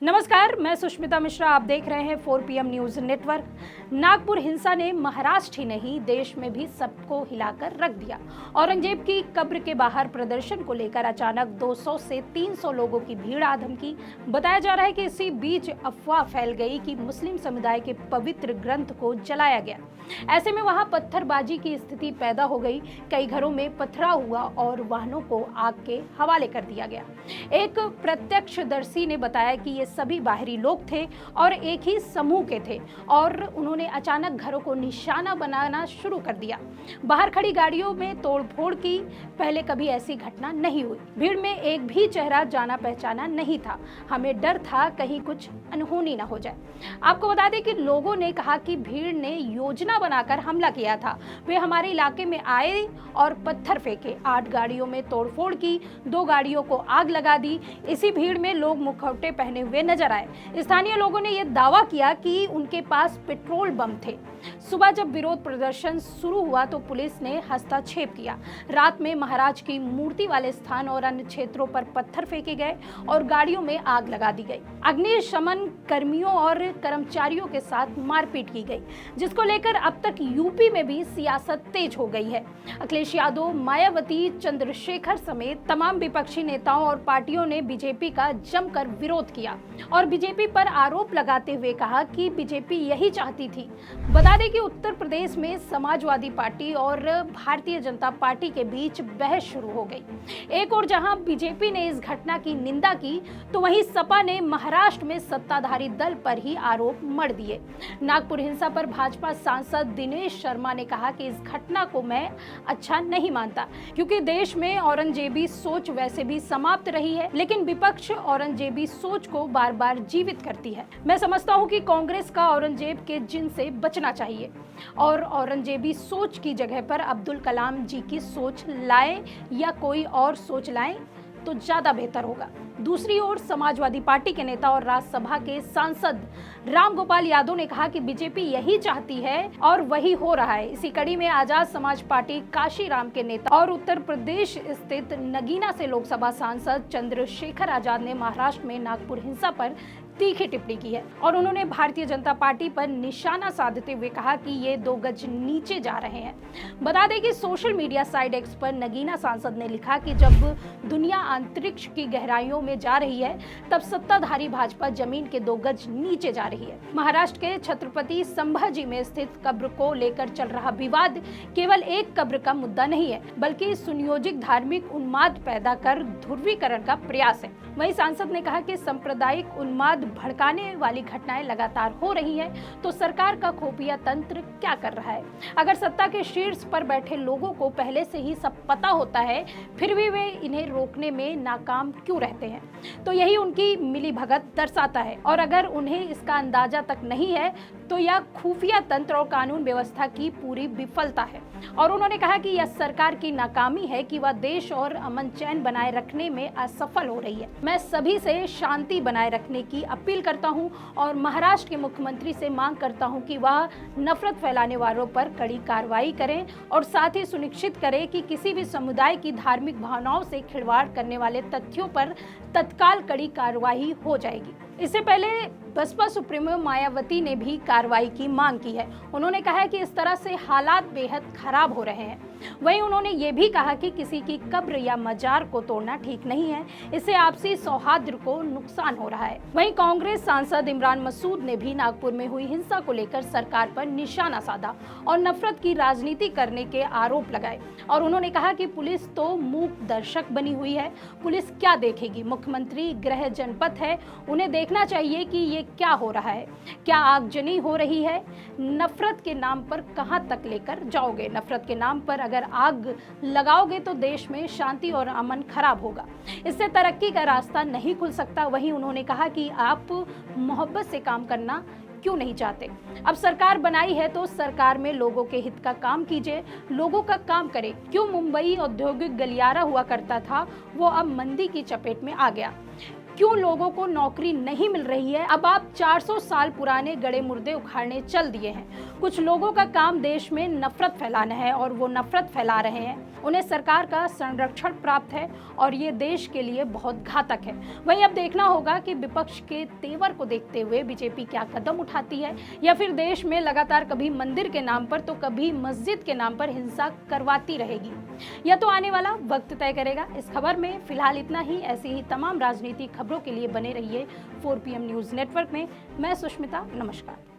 नमस्कार, मैं सुष्मिता मिश्रा। आप देख रहे हैं 4 PM न्यूज नेटवर्क। नागपुर हिंसा ने महाराष्ट्र ही नहीं देश में भी सबको हिलाकर रख दिया। औरंगजेब की कब्र के बाहर प्रदर्शन को लेकर अचानक 200 से 300 लोगों की भीड़ आ धमकी। बताया जा रहा है कि इसी बीच अफवाह फैल गई कि मुस्लिम समुदाय के पवित्र ग्रंथ को जलाया गया। ऐसे में वहां पत्थरबाजी की स्थिति पैदा हो गई। कई घरों में पथराव हुआ और वाहनों को आग के हवाले कर दिया गया। एक प्रत्यक्षदर्शी ने बताया कि ये सभी बाहरी लोग थे और एक ही समूह के थे और उन्होंने अचानक घरों को निशाना बनाना शुरू कर दिया। बाहर खड़ी गाड़ियों में तोड़फोड़ की। पहले कभी ऐसी घटना नहीं हुई। भीड़ में एक भी चेहरा जाना पहचाना नहीं था। हमें डर था कहीं कुछ अनहोनी ना हो जाए। आपको बता दें कि लोगों ने कहा कि भीड़ ने योजना बनाकर हमला किया था। वे हमारे इलाके में आए और पत्थर फेंके। 8 गाड़ियों में तोड़फोड़ की, 2 गाड़ियों को आग लगा दी। इसी भीड़ में लोग मुखौटे पहने हुए नजर आए। स्थानीय लोगों ने यह दावा किया कि उनके पास पेट्रोल बम थे। सुबह जब विरोध प्रदर्शन शुरू हुआ तो पुलिस ने हस्तक्षेप किया। रात में महाराज की मूर्ति वाले स्थान और अन्य क्षेत्रों पर पत्थर फेंके गए और गाड़ियों में आग लगा दी गई। अग्निशमन कर्मियों और कर्मचारियों के साथ मारपीट की गई, जिसको लेकर अब तक यूपी में भी सियासत तेज हो गई है। अखिलेश यादव, मायावती, चंद्रशेखर समेत तमाम विपक्षी नेताओं और पार्टियों ने बीजेपी का जमकर विरोध किया और बीजेपी पर आरोप लगाते हुए कहा कि बीजेपी यही चाहती थी। बता दें कि उत्तर प्रदेश में समाजवादी पार्टी और भारतीय जनता पार्टी के बीच बहस शुरू हो गई। एक और जहां बीजेपी ने इस घटना की निंदा की तो वहीं सपा ने महाराष्ट्र में सत्ताधारी दल पर ही आरोप मढ़ दिए। नागपुर हिंसा पर भाजपा सांसद दिनेश शर्मा ने कहा कि इस घटना को मैं अच्छा नहीं मानता, क्योंकि देश में औरंगजेबी सोच वैसे भी समाप्त रही है, लेकिन विपक्ष औरंगजेबी सोच को बार बार जीवित करती है। मैं समझता हूं कि कांग्रेस का औरंगजेब के जिन से बचना चाहिए और औरंगजेबी सोच की जगह पर अब्दुल कलाम जी की सोच लाए या कोई और सोच लाएं तो ज्यादा बेहतर होगा। दूसरी ओर समाजवादी पार्टी के नेता और राज्यसभा के सांसद रामगोपाल यादव ने कहा कि बीजेपी यही चाहती है और वही हो रहा है। इसी कड़ी में आजाद समाज पार्टी काशीराम के नेता और उत्तर प्रदेश स्थित नगीना से लोकसभा सांसद चंद्रशेखर आजाद ने महाराष्ट्र में नागपुर हिंसा पर तीखी टिप्पणी की है और उन्होंने भारतीय जनता पार्टी पर निशाना साधते हुए कहा कि ये 2 गज नीचे जा रहे हैं। बता दें कि सोशल मीडिया साइट एक्स पर नगीना सांसद ने लिखा कि जब दुनिया अंतरिक्ष की गहराइयों में जा रही है तब सत्ताधारी भाजपा जमीन के 2 गज नीचे जा रही है। महाराष्ट्र के छत्रपति संभाजी में स्थित कब्र को लेकर चल रहा विवाद केवल एक कब्र का मुद्दा नहीं है, बल्कि सुनियोजित धार्मिक उन्माद पैदा कर ध्रुवीकरण का प्रयास है। वहीं सांसद ने कहा कि सांप्रदायिक उन्माद भड़काने वाली घटनाएं लगातार हो रही हैं, तो सरकार का खुफिया तंत्र क्या कर रहा है? अगर सत्ता के शीर्ष पर बैठे लोगों को पहले से ही सब पता होता है, फिर भी वे इन्हें रोकने में नाकाम क्यों रहते हैं? तो यही उनकी मिलीभगत दर्शाता है। और अगर उन्हें इसका अंदाजा तक नहीं है तो यह खुफिया तंत्र और कानून व्यवस्था की पूरी विफलता है। और उन्होंने कहा कि यह सरकार की नाकामी है कि वह देश और अमन चैन बनाए रखने में असफल हो रही है। मैं सभी से शांति बनाए रखने की अपील करता हूं और महाराष्ट्र के मुख्यमंत्री से मांग करता हूं कि वह नफरत फैलाने वालों पर कड़ी कार्रवाई करें और साथ ही सुनिश्चित करें कि किसी भी समुदाय की धार्मिक भावनाओं से खिलवाड़ करने वाले तथ्यों पर तत्काल कड़ी कार्रवाई हो जाएगी। इससे पहले बसपा सुप्रीमो मायावती ने भी कार्रवाई की मांग की है। उन्होंने कहा है कि इस तरह से हालात बेहद खराब हो रहे हैं। वहीं उन्होंने ये भी कहा कि किसी की कब्र या मजार को तोड़ना ठीक नहीं है, इससे आपसी सौहार्द को नुकसान हो रहा है। वहीं कांग्रेस सांसद इमरान मसूद ने भी नागपुर में हुई हिंसा को लेकर सरकार पर निशाना साधा और नफरत की राजनीति करने के आरोप लगाए और उन्होंने कहा कि पुलिस तो मूक दर्शक बनी हुई है। पुलिस क्या देखेगी? मुख्यमंत्री गृह जनपद है, उन्हें देखना चाहिए कि ये क्या हो रहा है। क्या आगजनी हो रही है? नफरत के नाम पर कहां तक लेकर जाओगे? नफरत के नाम पर अगर आग लगाओगे तो देश में शांति और अमन खराब होगा। इससे तरक्की का रास्ता नहीं खुल सकता। वहीं उन्होंने कहा कि आप मोहब्बत से काम करना क्यों नहीं चाहते? अब सरकार बनाई है तो सरकार में लोगों के हित का काम कीजिए, लोगों का काम करें। क्यों मुंबई औद्योगिक गलियारा हुआ करता था वो अब मंदी की चपेट में आ गया? क्यों लोगों को नौकरी नहीं मिल रही है। अब आप 400 साल पुराने गड़े मुर्दे उखाड़ने चल दिए हैं। कुछ लोगों का काम देश में नफरत फैलाना है और वो नफरत फैला रहे हैं। उन्हें सरकार का संरक्षण प्राप्त है और ये देश के लिए बहुत घातक है। वहीं अब देखना होगा कि विपक्ष के तेवर को देखते हुए बीजेपी क्या कदम उठाती है, या फिर देश में लगातार कभी मंदिर के नाम पर तो कभी मस्जिद के नाम पर हिंसा करवाती रहेगी। यह तो आने वाला वक्त तय करेगा। इस खबर में फिलहाल इतना ही। ऐसी ही तमाम राजनीतिक खबरों के लिए बने रहिए 4 PM न्यूज नेटवर्क में। मैं सुष्मिता, नमस्कार।